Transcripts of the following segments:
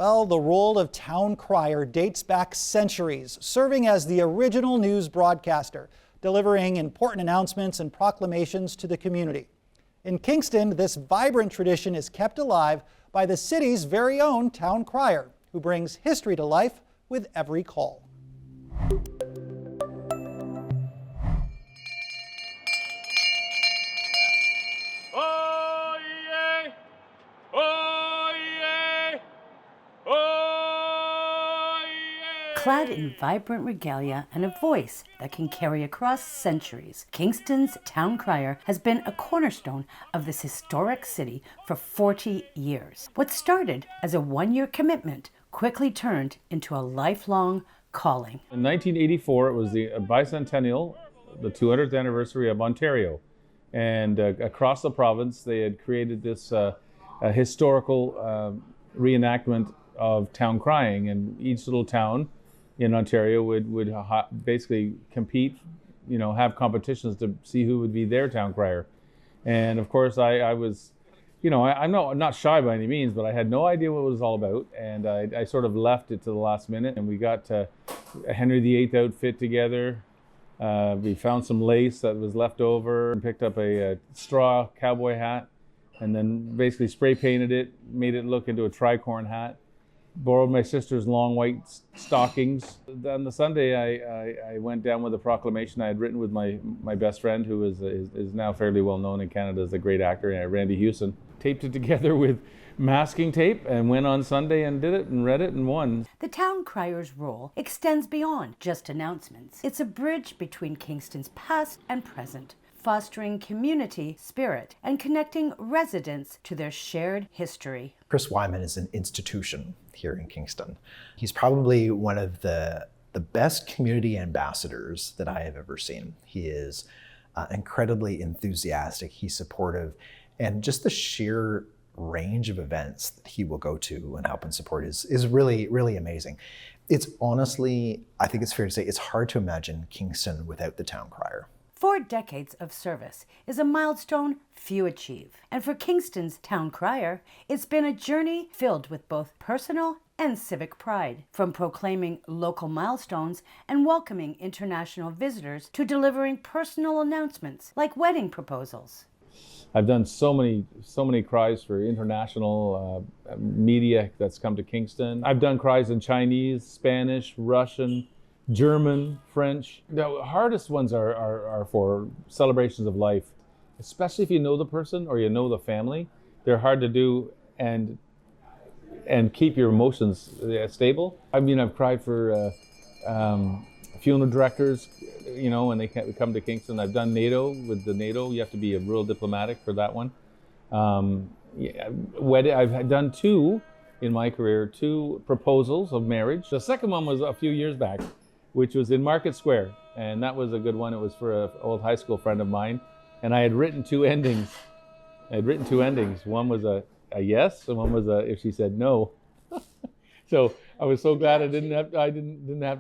Well, the role of town crier dates back centuries, serving as the original news broadcaster, delivering important announcements and proclamations to the community. In Kingston, this vibrant tradition is kept alive by the city's very own town crier, who brings history to life with every call. Clad in vibrant regalia and a voice that can carry across centuries, Kingston's town crier has been a cornerstone of this historic city for 40 years. What started as a one-year commitment quickly turned into a lifelong calling. In 1984, it was the bicentennial, the 200th anniversary of Ontario. And across the province, they had created this historical reenactment of town crying, and each little town in Ontario would basically compete, have competitions to see who would be their town crier. And of course, I was, I'm not shy by any means, but I had no idea what it was all about, and I sort of left it to the last minute. And we got a Henry VIII outfit together. We found some lace that was left over and picked up a straw cowboy hat, and then basically spray painted it, made it look into a tricorn hat. Borrowed my sister's long white stockings. On the Sunday, I went down with a proclamation I had written with my best friend, who is now fairly well known in Canada as a great actor, Randy Hewson. Taped it together with masking tape and went on Sunday and did it and read it and won. The town crier's role extends beyond just announcements. It's a bridge between Kingston's past and present, fostering community spirit and connecting residents to their shared history. Chris Wyman is an institution here in Kingston. He's probably one of the best community ambassadors that I have ever seen. He is incredibly enthusiastic, he's supportive, and just the sheer range of events that he will go to and help and support is really, really amazing. It's honestly, I think it's fair to say, it's hard to imagine Kingston without the town crier. 4 decades of service is a milestone few achieve. And for Kingston's town crier, it's been a journey filled with both personal and civic pride. From proclaiming local milestones and welcoming international visitors to delivering personal announcements like wedding proposals. I've done so many cries for international media that's come to Kingston. I've done cries in Chinese, Spanish, Russian, German, French. The hardest ones are for celebrations of life, especially if you know the person or you know the family. They're hard to do and keep your emotions stable. I mean, I've cried for funeral directors, when they come to Kingston. I've done NATO with the NATO. You have to be a real diplomatic for that one. I've done 2 in my career, 2 proposals of marriage. The second one was a few years back, which was in Market Square, and that was a good one. It was for an old high school friend of mine, and I had written 2 endings. One was a yes, and one was a if she said no. So I was so glad I didn't have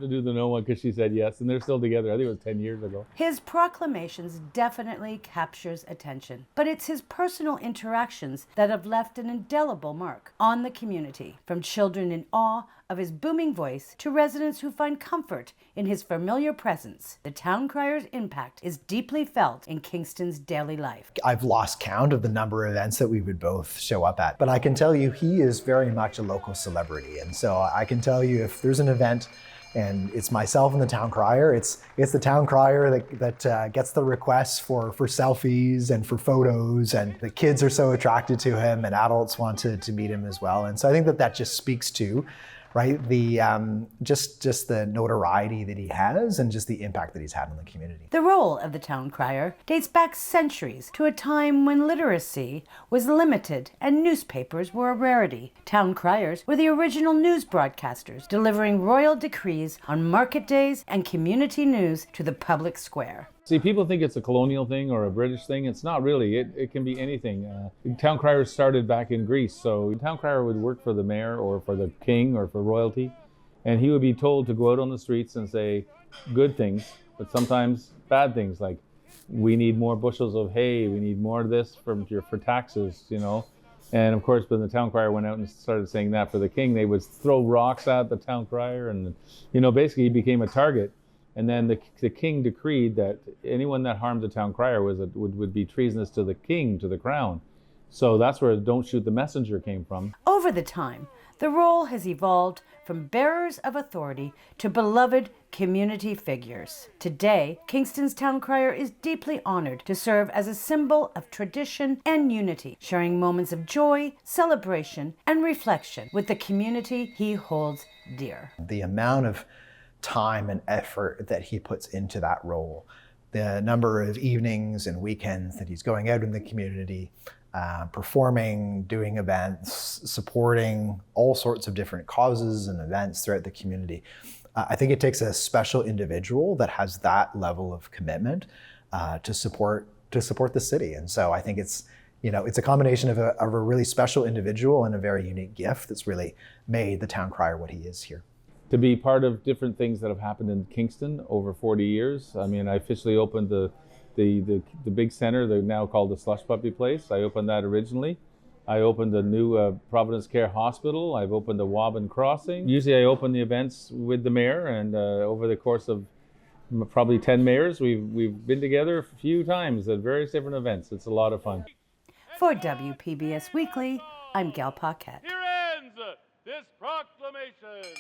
to do the no one, because she said yes, and they're still together. I think it was 10 years ago. His proclamations definitely captures attention, but it's his personal interactions that have left an indelible mark on the community, from children in awe of his booming voice to residents who find comfort in his familiar presence. The town crier's impact is deeply felt in Kingston's daily life. I've lost count of the number of events that we would both show up at, but I can tell you he is very much a local celebrity. And so I can tell you, if there's an event and it's myself and the town crier, it's the town crier that gets the requests for selfies and for photos, and the kids are so attracted to him and adults want to meet him as well. And so I think that just speaks to, right, the just the notoriety that he has and just the impact that he's had on the community. The role of the town crier dates back centuries to a time when literacy was limited and newspapers were a rarity. Town criers were the original news broadcasters, delivering royal decrees on market days and community news to the public square. See, people think it's a colonial thing or a British thing. It's not really. It can be anything. Town criers started back in Greece. So town crier would work for the mayor or for the king or for royalty. And he would be told to go out on the streets and say good things, but sometimes bad things, like, we need more bushels of hay, we need more of this for taxes, And of course, when the town crier went out and started saying that for the king, they would throw rocks at the town crier, and basically he became a target. And then the king decreed that anyone that harmed the town crier would be treasonous to the king, to the crown. So that's where "Don't Shoot the Messenger" came from. Over the time, the role has evolved from bearers of authority to beloved community figures. Today, Kingston's town crier is deeply honored to serve as a symbol of tradition and unity, sharing moments of joy, celebration, and reflection with the community he holds dear. The amount of time and effort that he puts into that role, the number of evenings and weekends that he's going out in the community, performing, doing events, supporting all sorts of different causes and events throughout the community. I think it takes a special individual that has that level of commitment to support the city. And so I think it's a combination of a really special individual and a very unique gift that's really made the town crier what he is here. To be part of different things that have happened in Kingston over 40 years. I mean, I officially opened the big center, they're now called the Slush Puppy Place. I opened that originally. I opened the new Providence Care Hospital. I've opened the Waban Crossing. Usually I open the events with the mayor, and over the course of probably 10 mayors, we've been together a few times at various different events. It's a lot of fun. For WPBS Weekly, I'm Gail Paquette. Here ends this proclamation.